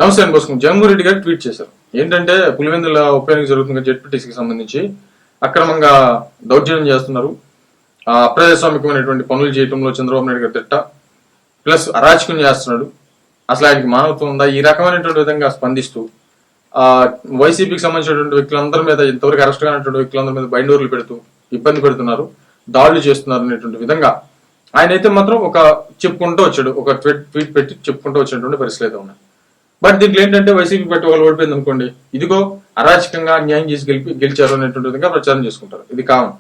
నమస్తే అని బోసుకుని జగన్మోహన్ రెడ్డి గారు ట్వీట్ చేశారు. ఏంటంటే పులివెందుల ఉప ఎన్నిక జరుగుతున్న జెడ్పీటీసీకి సంబంధించి అక్రమంగా దౌర్జన్యం చేస్తున్నారు, అప్రజాస్వామికమైనటువంటి పనులు చేయడంలో చంద్రబాబు నాయుడు గారు తిట్ట, ప్లస్ అరాచకం చేస్తున్నాడు, అసలు ఆయనకి మానవత్వం ఉందా, ఈ రకమైనటువంటి విధంగా స్పందిస్తూ వైసీపీకి సంబంధించినటువంటి వ్యక్తులందరి మీద, ఇంతవరకు అరెస్ట్ కానటువంటి వ్యక్తులందరి మీద బైండోర్లు పెడుతూ ఇబ్బంది పెడుతున్నారు, దాడులు చేస్తున్నారు అనేటువంటి విధంగా ఆయన అయితే మాత్రం ఒక చెప్పుకుంటూ వచ్చాడు, ఒక ట్వీట్ పెట్టి చెప్పుకుంటూ వచ్చినటువంటి పరిస్థితి అయితే ఉన్నాయి. బట్ దీంట్లో ఏంటంటే వైసీపీ పెట్టి వాళ్ళు ఓడిపోయింది అనుకోండి, ఇదిగో అరాచకంగా న్యాయం చేసి గెలిచారు అనేటువంటి విధంగా ప్రచారం చేసుకుంటారు. ఇది కామన్.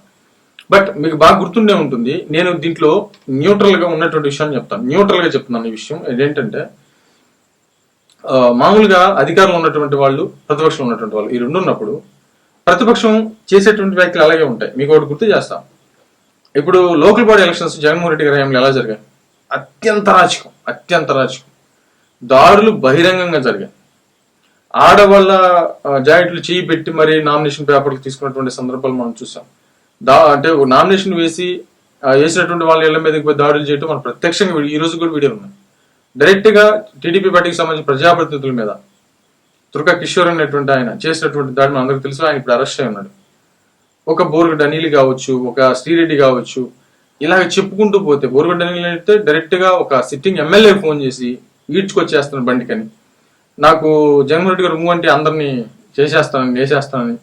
బట్ మీకు బాగా గుర్తుండే ఉంటుంది, నేను దీంట్లో న్యూట్రల్ గా ఉన్నటువంటి విషయాన్ని చెప్తాను. న్యూట్రల్ గా చెప్తున్నాను ఈ విషయం. ఏంటంటే మామూలుగా అధికారంలో ఉన్నటువంటి వాళ్ళు, ప్రతిపక్షంలో ఉన్నటువంటి వాళ్ళు, ఈ రెండు ఉన్నప్పుడు ప్రతిపక్షం చేసేటువంటి వ్యాఖ్యలు అలాగే ఉంటాయి. మీకు ఒకటి గుర్తు చేస్తాం. ఇప్పుడు local body elections Jaganmohan Reddy గారి హయాంలో ఎలా జరిగాయి? అత్యంత రాజకం, దాడులు బహిరంగంగా జరిగాయి. ఆడవాళ్ళ జాయింట్లు చేయి పెట్టి మరి నామినేషన్ పేపర్లు తీసుకున్నటువంటి సందర్భాలు మనం చూసాం. అంటే నామినేషన్ వేసినటువంటి వాళ్ళ ఇళ్ల మీదకి పోయి దాడులు చేయడం మనం ప్రత్యక్షంగా ఈ రోజు కూడా వీడియోలు ఉన్నాయి. డైరెక్ట్ గా టీడీపీ పార్టీకి సంబంధించిన ప్రజాప్రతినిధుల మీద తుర్కా కిషోర్ అనేటువంటి ఆయన చేసినటువంటి దాడి మన అందరికీ తెలుసు. ఆయన ఇప్పుడు అరెస్ట్ అయి ఉన్నాడు. ఒక బోరుగడ్డ అనిల్ కావచ్చు, ఒక శ్రీరెడ్డి కావచ్చు, ఇలాగ చెప్పుకుంటూ పోతే బోరుగడ్డ అనిల్ అయితే డైరెక్ట్ గా ఒక సిట్టింగ్ ఎమ్మెల్యే ఫోన్ చేసి ఈడ్చుకొచ్చేస్తున్నాడు బండికని, నాకు జగన్మోహన్ రెడ్డి గారు అంటే అందరినీ చేసేస్తానని వేసేస్తానని,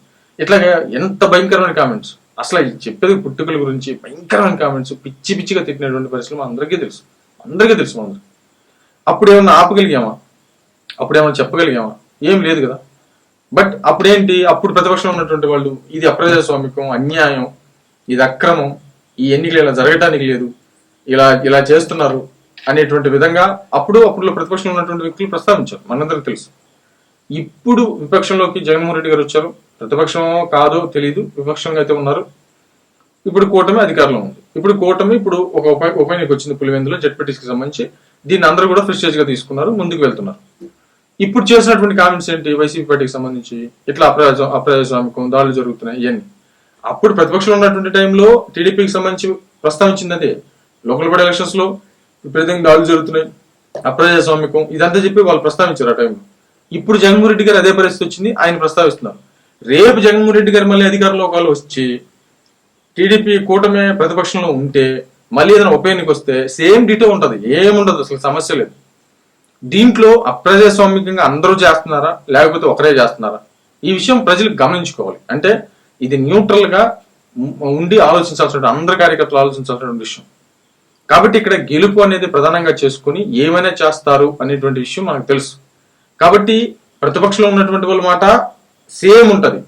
ఇట్లాగా ఎంత భయంకరమైన కామెంట్స్. అసలు చెప్పేది పుట్టుకల గురించి భయంకరమైన కామెంట్స్, పిచ్చిగా తిట్టినటువంటి పరిస్థితులు అందరికీ తెలుసు. మనందరూ అప్పుడు ఏమన్నా ఆపగలిగామా? అప్పుడు ఏమన్నా చెప్పగలిగామా? ఏం లేదు కదా. బట్ అప్పుడేంటి, అప్పుడు ప్రతిపక్షంలో ఉన్నటువంటి వాళ్ళు ఇది అప్రజాస్వామికం, అన్యాయం, ఇది అక్రమం, ఈ ఎన్నికలు ఇలా జరగటానికి లేదు, ఇలా చేస్తున్నారు అనేటువంటి విధంగా అప్పుడు ప్రతిపక్షంలో ఉన్నటువంటి వ్యక్తులు ప్రస్తావించారు. మనందరికి తెలుసు. ఇప్పుడు విపక్షంలోకి జగన్మోహన్ రెడ్డి గారు వచ్చారు. ప్రతిపక్షం కాదో తెలియదు, విపక్షంగా అయితే ఉన్నారు. ఇప్పుడు కూటమి అధికారంలో ఉంది. ఇప్పుడు ఒక ఉప ఎన్నిక వచ్చింది పులివెందులో జెడ్పీటీసీకి సంబంధించి. దీన్ని అందరూ కూడా ఫ్రెస్టేజ్ గా తీసుకున్నారు, ముందుకు వెళ్తున్నారు. ఇప్పుడు చేసినటువంటి కామెంట్స్ ఏంటి? వైసీపీ పార్టీకి సంబంధించి ఇట్లా అప్రజాస్వామికం, దాడులు జరుగుతున్నాయి ఇవన్నీ. అప్పుడు ప్రతిపక్షంలో ఉన్నటువంటి టైంలో టీడీపీకి సంబంధించి ప్రస్తావించింది అదే. లోకల్ బాడీ ఎలక్షన్స్ లో విపరీతంగా దాడులు జరుగుతున్నాయి, అప్రజాస్వామికం, ఇదంతా చెప్పి వాళ్ళు ప్రస్తావించారు ఆ టైంలో. ఇప్పుడు జగన్మోహన్ రెడ్డి గారు అదే పరిస్థితి వచ్చింది, ఆయన ప్రస్తావిస్తున్నారు. రేపు జగన్మోహన్ రెడ్డి గారు మళ్ళీ అధికారంలో ఒకళ్ళు వచ్చి టీడీపీ కూటమి ప్రతిపక్షంలో ఉంటే మళ్ళీ ఏదైనా ఉప ఎన్నిక వస్తే సేమ్ డిటో ఉంటది, ఏముండదు, అసలు సమస్య లేదు. దీంట్లో అప్రజాస్వామికంగా అందరూ చేస్తున్నారా లేకపోతే ఒకరే చేస్తున్నారా? ఈ విషయం ప్రజలు గమనించుకోవాలి. అంటే ఇది న్యూట్రల్ గా ఉండి ఆలోచించాల్సిన, అందరి కార్యకర్తలు ఆలోచించాల్సిన విషయం. కాబట్టి ఇక్కడ గెలుపు అనేది ప్రధానంగా చేసుకుని ఏమైనా చేస్తారు అనేటువంటి విషయం మనకు తెలుసు. కాబట్టి ప్రతిపక్షంలో ఉన్నటువంటి వాళ్ళ మాట సేమ్ ఉంటది,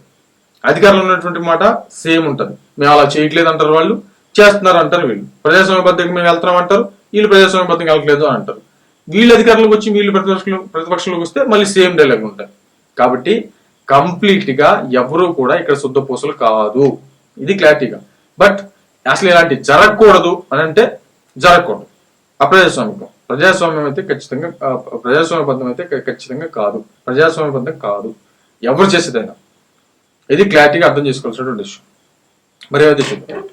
అధికారంలో ఉన్నటువంటి మాట సేమ్ ఉంటది. మేము అలా చేయట్లేదు అంటారు వాళ్ళు, చేస్తున్నారు అంటారు వీళ్ళు. ప్రజాస్వామ్యబద్ధంగా మేము వెళ్తున్నాం అంటారు, వీళ్ళు ప్రజాస్వామ్యబద్ధంగా వెళ్ళట్లేదు అని అంటారు. వీళ్ళు అధికారంలోకి వచ్చి వీళ్ళు ప్రతిపక్షంలోకి వస్తే మళ్ళీ సేమ్ డైలాగ్ ఉంటాయి. కాబట్టి కంప్లీట్ గా ఎవరు కూడా ఇక్కడ శుద్ధపూసలు కాదు, ఇది క్లారిటీగా. బట్ అసలు ఇలాంటి జరగకూడదు అని అంటే జరగకూడదు. ప్రజాస్వామ్యం అయితే ఖచ్చితంగా, ప్రజాస్వామ్యబద్ధం అయితే ఖచ్చితంగా కాదు, ప్రజాస్వామ్యబద్ధం కాదు ఎవరు చేసేదైనా. ఇది క్లారిటీగా అర్థం చేసుకోవాల్సినటువంటి విషయం. మరి అయితే చూద్దాం.